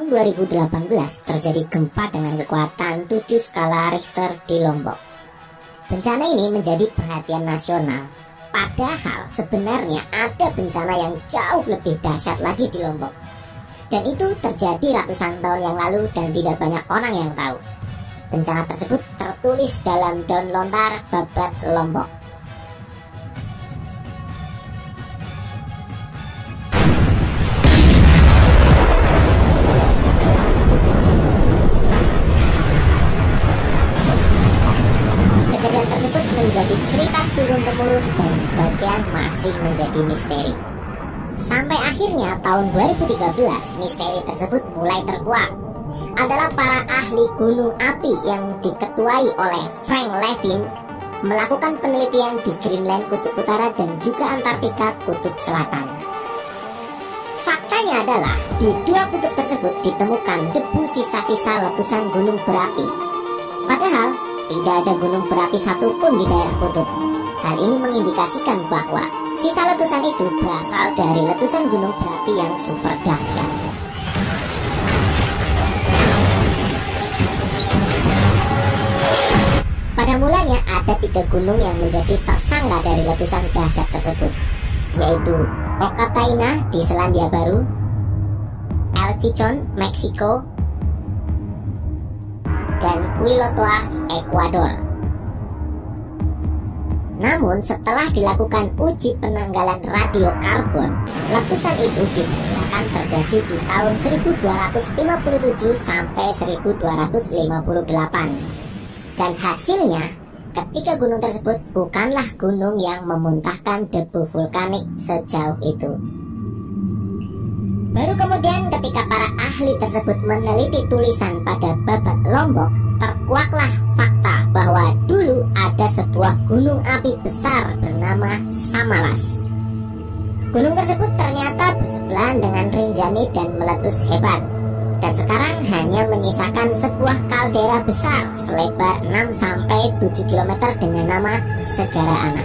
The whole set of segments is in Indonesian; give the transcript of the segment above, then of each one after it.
tahun 2018 terjadi gempa dengan kekuatan 7 skala Richter di Lombok. Bencana ini menjadi perhatian nasional, padahal sebenarnya ada bencana yang jauh lebih dahsyat lagi di Lombok. Dan itu terjadi ratusan tahun yang lalu dan tidak banyak orang yang tahu. Bencana tersebut tertulis dalam daun lontar babat Lombok. Kejadian tersebut menjadi cerita turun-temurun dan sebagian masih menjadi misteri. Sampai akhirnya tahun 2013 misteri tersebut mulai terkuak. Adalah para ahli gunung api yang diketuai oleh Frank Levin melakukan penelitian di Greenland Kutub Utara dan juga Antartika Kutub Selatan. Faktanya adalah di dua kutub tersebut ditemukan debu sisa-sisa letusan gunung berapi. Padahal tidak ada gunung berapi satupun di daerah kutub. Hal ini mengindikasikan bahwa sisa letusan itu berasal dari letusan gunung berapi yang super dahsyat. Pada mulanya ada 3 gunung yang menjadi tersangka dari letusan dahsyat tersebut, yaitu Okataina di Selandia Baru, El Chichon, Meksiko, dan Quilotoa, Ekuador. Namun setelah dilakukan uji penanggalan radiokarbon, letusan itu diperkirakan terjadi di tahun 1257 sampai 1258. Dan hasilnya, ketiga gunung tersebut bukanlah gunung yang memuntahkan debu vulkanik sejauh itu. Baru kemudian ketika para ahli tersebut meneliti tulisan pada babat Lombok, terkuaklah fakta bahwa dulu ada sebuah gunung api besar bernama Samalas. Gunung tersebut ternyata bersebelahan dengan Rinjani dan meletus hebat. Dan sekarang hanya menyisakan sebuah kaldera besar selebar 6-7 km dengan nama Segara Anak.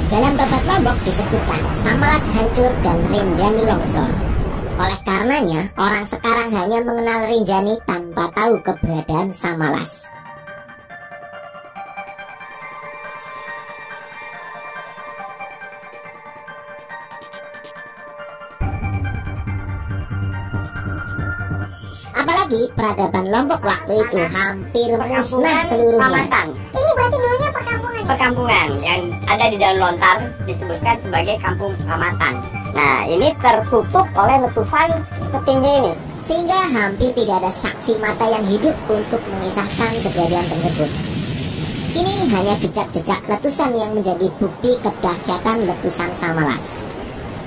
Dalam babat Lombok disebutkan Samalas hancur dan Rinjani longsor. Oleh karenanya, orang sekarang hanya mengenal Rinjani tanpa tahu keberadaan Samalas. Apalagi peradaban Lombok waktu itu hampir musnah seluruhnya. Ini berarti dulunya perkampungan yang ada di daun lontar disebutkan sebagai kampung Kamatan. Nah, ini tertutup oleh letusan setinggi ini, sehingga hampir tidak ada saksi mata yang hidup untuk mengisahkan kejadian tersebut. Kini hanya jejak-jejak letusan yang menjadi bukti kedahsyatan letusan Samalas.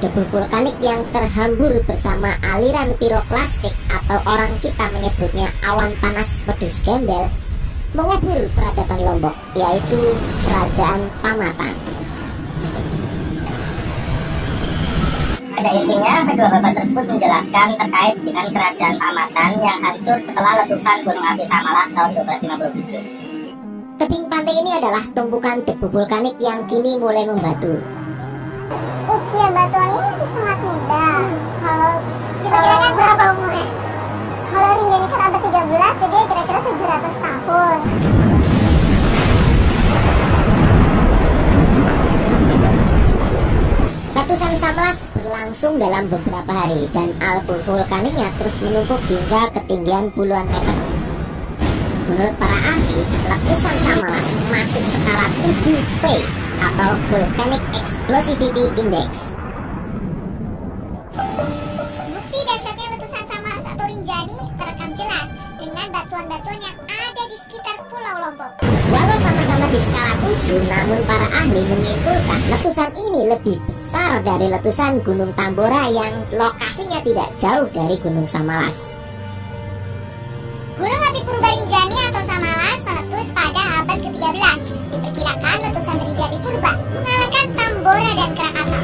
Debu vulkanik yang terhambur bersama aliran piroklastik atau orang kita menyebutnya awan panas pedus gembel mengubur peradaban Lombok, yaitu Kerajaan Pamatan. Pada intinya, kedua babat tersebut menjelaskan terkait dengan Kerajaan Pamatan yang hancur setelah letusan Gunung Api Samalas tahun 1257. Tebing pantai ini adalah tumpukan debu vulkanik yang kini mulai membatu. Usia batuan ini masih sangat muda. Kalau diperkirakan berapa umurnya? Kalau Rinjani kan abad 13, jadi kira-kira 700 tahun. Letusan Samalas berlangsung dalam beberapa hari dan abu vulkaniknya terus menumpuk hingga ketinggian puluhan meter. Menurut para ahli, letusan Samalas masuk skala 7V atau Volcanic Explosivity Index. Bukti dahsyatnya letusan Samalas atau Rinjani terekam jelas dengan batuan-batuan yang ada di sekitar Pulau Lombok. Walau sama-sama di skala 7, namun para ahli menyimpulkan letusan ini lebih besar dari letusan Gunung Tambora yang lokasinya tidak jauh dari Gunung Samalas. Gunung api purba Rinjani atau Samalas meletus pada abad ke-13. Diperkirakan letusan Rinjani purba mengalahkan Tambora dan Krakatau.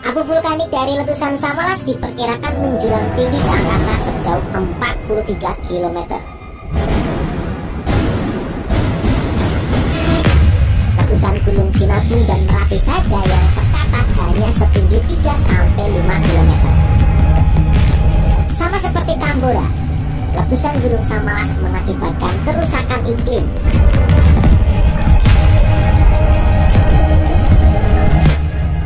Abu vulkanik dari letusan Samalas diperkirakan menjulang tinggi ke angkasa sejauh 43 km. letusan Gunung Sinabung dan Merapi saja yang tercatat hanya setinggi 3-5 km. Sama seperti Tambora, letusan Gunung Samalas mengakibatkan kerusakan iklim.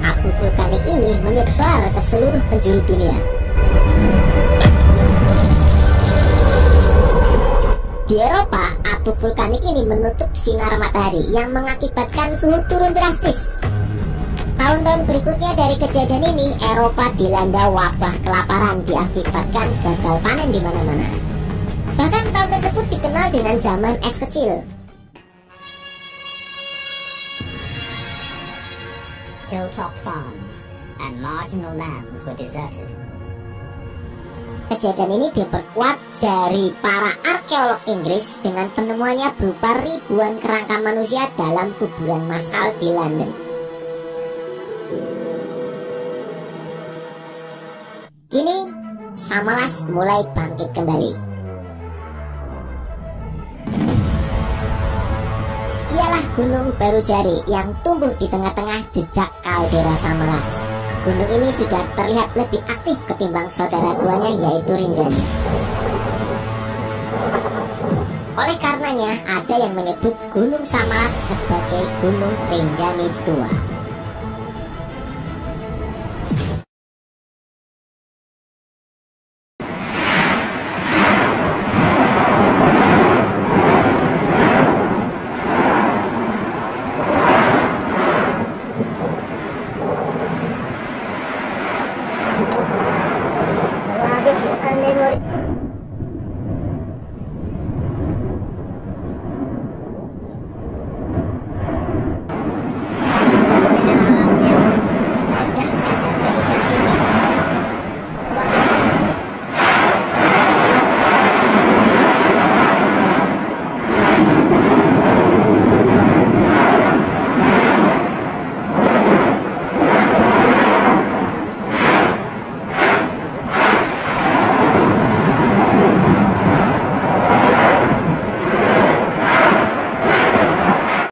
Abu vulkanik ini menyebar ke seluruh penjuru dunia. Di Eropa, abu vulkanik ini menutup sinar matahari yang mengakibatkan suhu turun drastis. Tahun-tahun berikutnya dari kejadian ini, Eropa dilanda wabah kelaparan diakibatkan gagal panen di mana-mana. Bahkan tahun tersebut dikenal dengan zaman es kecil. Hilltop farms and marginal lands were deserted. Kejadian ini diperkuat dari para arkeolog Inggris dengan penemuannya berupa ribuan kerangka manusia dalam kuburan massal di London. Kini, Samalas mulai bangkit kembali. Ialah Gunung Barujari yang tumbuh di tengah-tengah jejak kaldera Samalas. Gunung ini sudah terlihat lebih aktif ketimbang saudara tuanya yaitu Rinjani. Oleh karenanya, ada yang menyebut Gunung Samalas sebagai Gunung Rinjani Tua. Habis memori